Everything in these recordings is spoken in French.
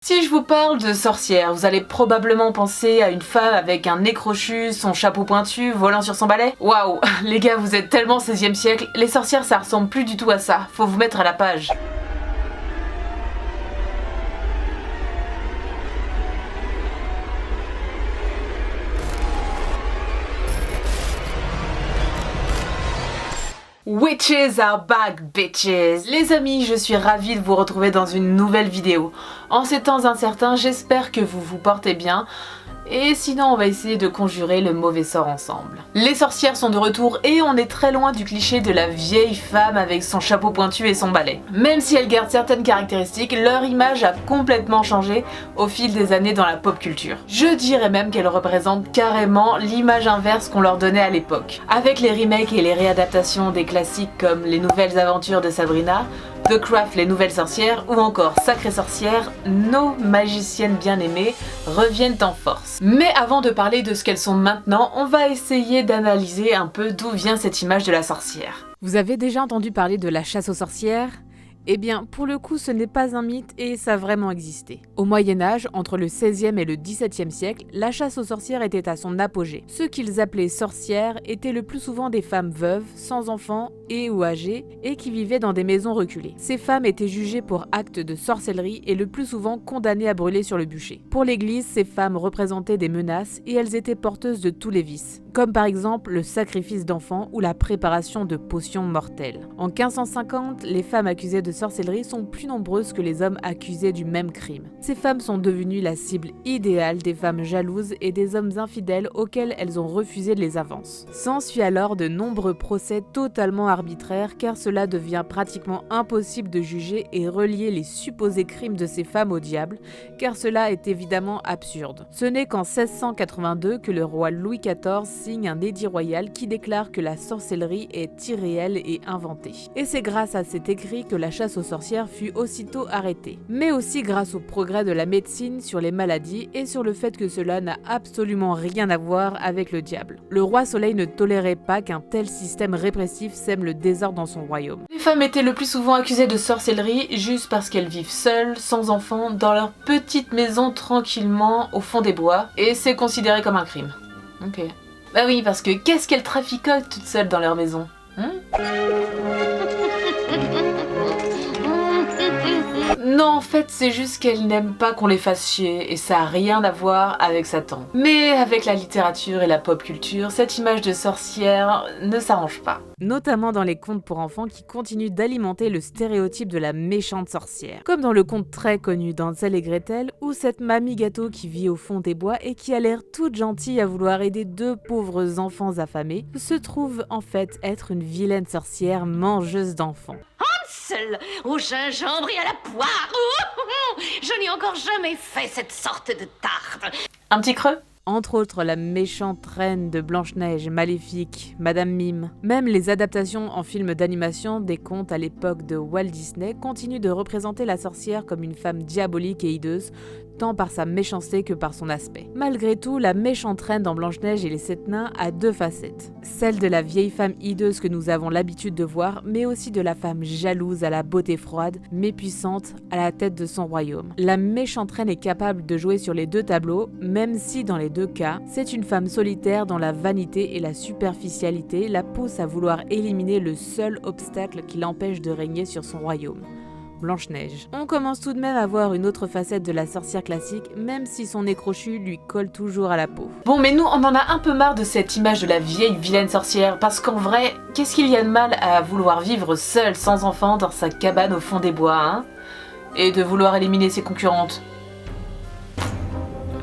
Si je vous parle de sorcière, vous allez probablement penser à une femme avec un nez crochu, son chapeau pointu, volant sur son balai. Waouh, les gars, vous êtes tellement 16e siècle, les sorcières ça ressemble plus du tout à ça, faut vous mettre à la page. Witches are back, bitches! Les amis, je suis ravie de vous retrouver dans une nouvelle vidéo. En ces temps incertains, j'espère que vous vous portez bien. Et sinon, on va essayer de conjurer le mauvais sort ensemble. Les sorcières sont de retour et on est très loin du cliché de la vieille femme avec son chapeau pointu et son balai. Même si elles gardent certaines caractéristiques, leur image a complètement changé au fil des années dans la pop culture. Je dirais même qu'elles représentent carrément l'image inverse qu'on leur donnait à l'époque. Avec les remakes et les réadaptations des classiques comme Les Nouvelles Aventures de Sabrina, The Craft, Les Nouvelles Sorcières ou encore Sacrées Sorcières, nos magiciennes bien-aimées reviennent en force. Mais avant de parler de ce qu'elles sont maintenant, on va essayer d'analyser un peu d'où vient cette image de la sorcière. Vous avez déjà entendu parler de la chasse aux sorcières ? Eh bien, pour le coup, ce n'est pas un mythe et ça a vraiment existé. Au Moyen-Âge, entre le XVIe et le XVIIe siècle, la chasse aux sorcières était à son apogée. Ceux qu'ils appelaient sorcières étaient le plus souvent des femmes veuves, sans enfants et ou âgées, et qui vivaient dans des maisons reculées. Ces femmes étaient jugées pour actes de sorcellerie et le plus souvent condamnées à brûler sur le bûcher. Pour l'Église, ces femmes représentaient des menaces et elles étaient porteuses de tous les vices, comme par exemple le sacrifice d'enfants ou la préparation de potions mortelles. En 1550, les femmes accusées de sorcellerie sont plus nombreuses que les hommes accusés du même crime. Ces femmes sont devenues la cible idéale des femmes jalouses et des hommes infidèles auxquels elles ont refusé les avances. S'ensuit alors de nombreux procès totalement arbitraires car cela devient pratiquement impossible de juger et relier les supposés crimes de ces femmes au diable, car cela est évidemment absurde. Ce n'est qu'en 1682 que le roi Louis XIV signe un édit royal qui déclare que la sorcellerie est irréelle et inventée. Et c'est grâce à cet écrit que la chasse aux sorcières fut aussitôt arrêtée. Mais aussi grâce au progrès de la médecine sur les maladies et sur le fait que cela n'a absolument rien à voir avec le diable. Le roi Soleil ne tolérait pas qu'un tel système répressif sème le désordre dans son royaume. Les femmes étaient le plus souvent accusées de sorcellerie juste parce qu'elles vivent seules, sans enfants, dans leur petite maison tranquillement au fond des bois, et c'est considéré comme un crime. Ok. Bah oui, parce que qu'est-ce qu'elles traficotent toutes seules dans leur maison, Non, en fait, c'est juste qu'elles n'aiment pas qu'on les fasse chier, et ça a rien à voir avec Satan. Mais avec la littérature et la pop culture, cette image de sorcière ne s'arrange pas. Notamment dans les contes pour enfants qui continuent d'alimenter le stéréotype de la méchante sorcière. Comme dans le conte très connu d'Hansel et Gretel, où cette mamie gâteau qui vit au fond des bois et qui a l'air toute gentille à vouloir aider deux pauvres enfants affamés, se trouve en fait être une vilaine sorcière mangeuse d'enfants. Au gingembre et à la poire. Je n'ai encore jamais fait cette sorte de tarte. Un petit creux ? Entre autres la méchante reine de Blanche-Neige, Maléfique, Madame Mime. Même les adaptations en films d'animation des contes à l'époque de Walt Disney continuent de représenter la sorcière comme une femme diabolique et hideuse, tant par sa méchanceté que par son aspect. Malgré tout, la méchante reine dans Blanche-Neige et les 7 nains a deux facettes. Celle de la vieille femme hideuse que nous avons l'habitude de voir, mais aussi de la femme jalouse à la beauté froide, mais puissante, à la tête de son royaume. La méchante reine est capable de jouer sur les deux tableaux, même si dans les deux cas, c'est une femme solitaire dont la vanité et la superficialité la poussent à vouloir éliminer le seul obstacle qui l'empêche de régner sur son royaume. Blanche-Neige. On commence tout de même à voir une autre facette de la sorcière classique, même si son nez crochu lui colle toujours à la peau. Bon, mais nous, on en a un peu marre de cette image de la vieille vilaine sorcière, parce qu'en vrai, qu'est-ce qu'il y a de mal à vouloir vivre seule, sans enfant, dans sa cabane au fond des bois, hein ? Et de vouloir éliminer ses concurrentes ?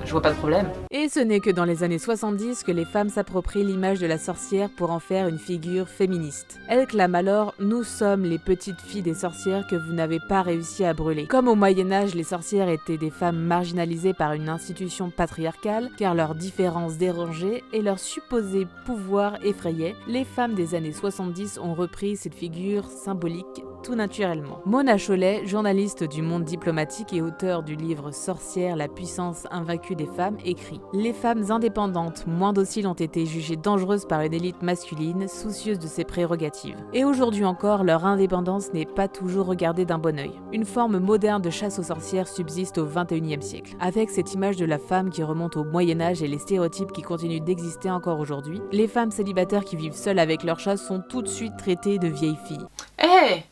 Je vois pas de problème. Et ce n'est que dans les années 70 que les femmes s'approprient l'image de la sorcière pour en faire une figure féministe. Elles clament alors « Nous sommes les petites filles des sorcières que vous n'avez pas réussi à brûler ». Comme au Moyen-Âge, les sorcières étaient des femmes marginalisées par une institution patriarcale, car leurs différences dérangeaient et leur supposé pouvoir effrayait, les femmes des années 70 ont repris cette figure symbolique tout naturellement. Mona Chollet, journaliste du Monde diplomatique et auteur du livre Sorcières, la puissance invaincue des femmes, écrit « Les femmes indépendantes, moins dociles ont été jugées dangereuses par une élite masculine, soucieuse de ses prérogatives. Et aujourd'hui encore, leur indépendance n'est pas toujours regardée d'un bon œil. Une forme moderne de chasse aux sorcières subsiste au XXIe siècle, avec cette image de la femme qui remonte au Moyen-Âge et les stéréotypes qui continuent d'exister encore aujourd'hui. Les femmes célibataires qui vivent seules avec leur chat sont tout de suite traitées de vieilles filles.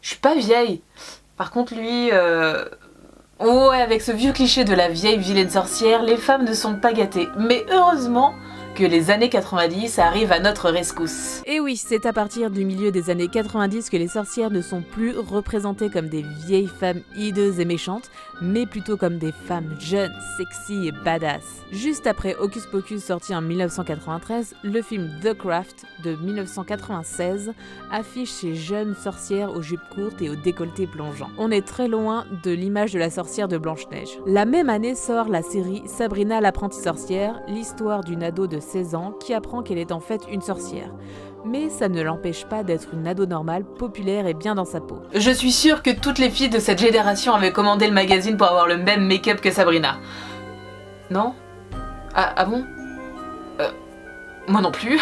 Je suis pas vieille. Par contre, lui, ouais, avec ce vieux cliché de la vieille vilaine sorcière, les femmes ne sont pas gâtées. Mais heureusement que les années 90 arrivent à notre rescousse. Et oui, c'est à partir du milieu des années 90 que les sorcières ne sont plus représentées comme des vieilles femmes hideuses et méchantes, mais plutôt comme des femmes jeunes, sexy et badass. Juste après Hocus Pocus sorti en 1993, le film The Craft de 1996 affiche ces jeunes sorcières aux jupes courtes et aux décolletés plongeants. On est très loin de l'image de la sorcière de Blanche-Neige. La même année sort la série Sabrina l'apprentie sorcière, l'histoire d'une ado de 16 ans qui apprend qu'elle est en fait une sorcière. Mais ça ne l'empêche pas d'être une ado normale, populaire et bien dans sa peau. Je suis sûre que toutes les filles de cette génération avaient commandé le magazine pour avoir le même make-up que Sabrina. Non ? Ah bon ? Moi non plus.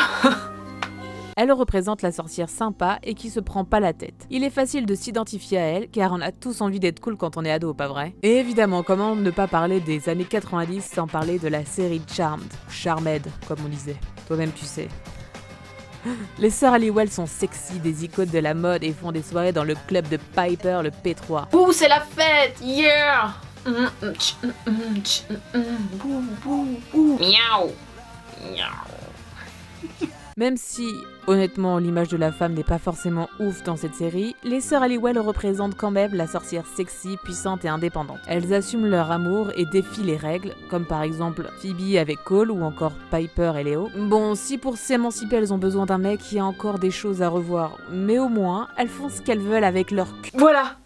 Elle représente la sorcière sympa et qui se prend pas la tête. Il est facile de s'identifier à elle, car on a tous envie d'être cool quand on est ado, pas vrai ? Et évidemment, comment ne pas parler des années 90 sans parler de la série Charmed, Charmed, comme on disait. Toi-même tu sais. Les sœurs Halliwell sont sexy, des icônes de la mode et font des soirées dans le club de Piper, le P3. Ouh, c'est la fête, yeah. Miaou. Même si, honnêtement, l'image de la femme n'est pas forcément ouf dans cette série, les sœurs Halliwell représentent quand même la sorcière sexy, puissante et indépendante. Elles assument leur amour et défient les règles, comme par exemple Phoebe avec Cole ou encore Piper et Léo. Bon, si pour s'émanciper elles ont besoin d'un mec, il y a encore des choses à revoir, mais au moins, elles font ce qu'elles veulent avec leur cul. Voilà.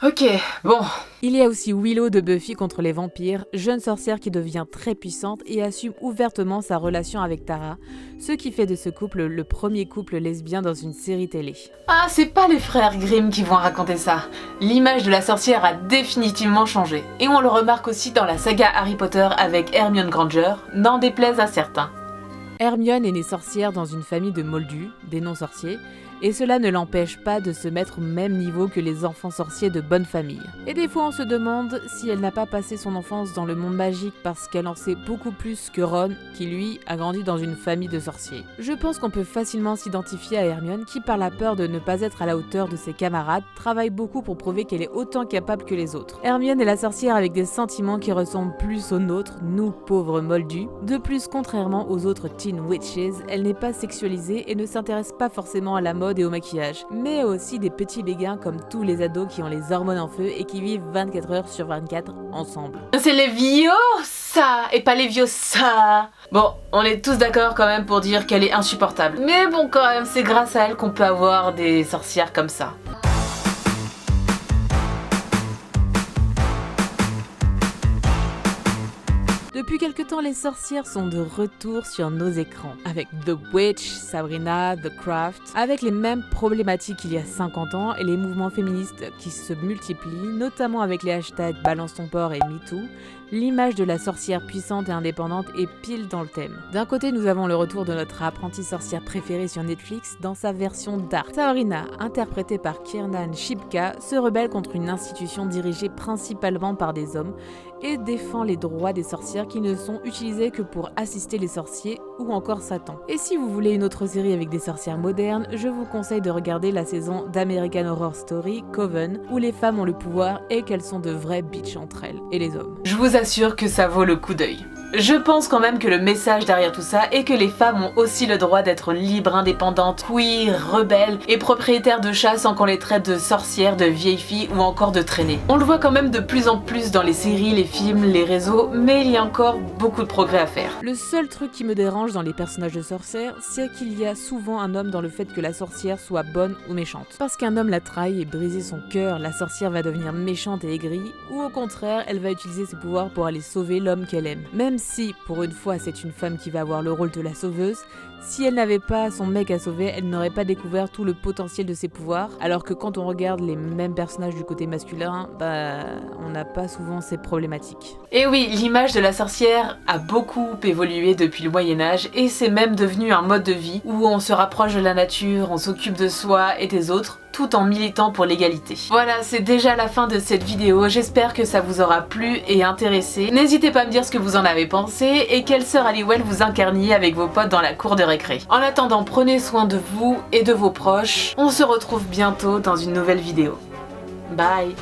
Ok, bon. Il y a aussi Willow de Buffy contre les vampires, jeune sorcière qui devient très puissante et assume ouvertement sa relation avec Tara, ce qui fait de ce couple le premier couple lesbien dans une série télé. Ah, c'est pas les frères Grimm qui vont raconter ça. L'image de la sorcière a définitivement changé. Et on le remarque aussi dans la saga Harry Potter avec Hermione Granger, n'en déplaise à certains. Hermione est née sorcière dans une famille de moldus, des non-sorciers, et cela ne l'empêche pas de se mettre au même niveau que les enfants sorciers de bonne famille. Et des fois on se demande si elle n'a pas passé son enfance dans le monde magique parce qu'elle en sait beaucoup plus que Ron, qui lui a grandi dans une famille de sorciers. Je pense qu'on peut facilement s'identifier à Hermione qui, par la peur de ne pas être à la hauteur de ses camarades, travaille beaucoup pour prouver qu'elle est autant capable que les autres. Hermione est la sorcière avec des sentiments qui ressemblent plus aux nôtres, nous pauvres moldus. De plus, contrairement aux autres teen witches, elle n'est pas sexualisée et ne s'intéresse pas forcément à la mode et au maquillage, mais aussi des petits béguins comme tous les ados qui ont les hormones en feu et qui vivent 24 heures sur 24 ensemble. C'est les vieux ça et pas les vieux ça. Bon, on est tous d'accord quand même pour dire qu'elle est insupportable. Mais bon, quand même, c'est grâce à elle qu'on peut avoir des sorcières comme ça. Depuis quelque temps, les sorcières sont de retour sur nos écrans, avec The Witch, Sabrina, The Craft, avec les mêmes problématiques qu'il y a 50 ans et les mouvements féministes qui se multiplient, notamment avec les hashtags Balance ton porc et MeToo. L'image de la sorcière puissante et indépendante est pile dans le thème. D'un côté, nous avons le retour de notre apprentie sorcière préférée sur Netflix dans sa version dark. Sabrina, interprétée par Kiernan Shipka, se rebelle contre une institution dirigée principalement par des hommes et défend les droits des sorcières qui ne sont utilisés que pour assister les sorciers ou encore Satan. Et si vous voulez une autre série avec des sorcières modernes, je vous conseille de regarder la saison d'American Horror Story, Coven, où les femmes ont le pouvoir et qu'elles sont de vraies bitches entre elles, et les hommes. Je vous assure que ça vaut le coup d'œil. Je pense quand même que le message derrière tout ça est que les femmes ont aussi le droit d'être libres, indépendantes, queer, rebelles et propriétaires de chats sans qu'on les traite de sorcières, de vieilles filles ou encore de traînées. On le voit quand même de plus en plus dans les séries, les films, les réseaux, mais il y a encore beaucoup de progrès à faire. Le seul truc qui me dérange dans les personnages de sorcières, c'est qu'il y a souvent un homme dans le fait que la sorcière soit bonne ou méchante. Parce qu'un homme la trahit et brisé son cœur, la sorcière va devenir méchante et aigrie, ou au contraire, elle va utiliser ses pouvoirs pour aller sauver l'homme qu'elle aime. Même si, pour une fois, c'est une femme qui va avoir le rôle de la sauveuse, si elle n'avait pas son mec à sauver, elle n'aurait pas découvert tout le potentiel de ses pouvoirs, alors que quand on regarde les mêmes personnages du côté masculin, on n'a pas souvent ces problématiques. Et oui, l'image de la sorcière a beaucoup évolué depuis le Moyen-Âge et c'est même devenu un mode de vie où on se rapproche de la nature, on s'occupe de soi et des autres, tout en militant pour l'égalité. Voilà, c'est déjà la fin de cette vidéo, j'espère que ça vous aura plu et intéressé. N'hésitez pas à me dire ce que vous en avez pensé et quelle sœur Halliwell vous incarniez avec vos potes dans la cour de récré. En attendant, prenez soin de vous et de vos proches. On se retrouve bientôt dans une nouvelle vidéo. Bye!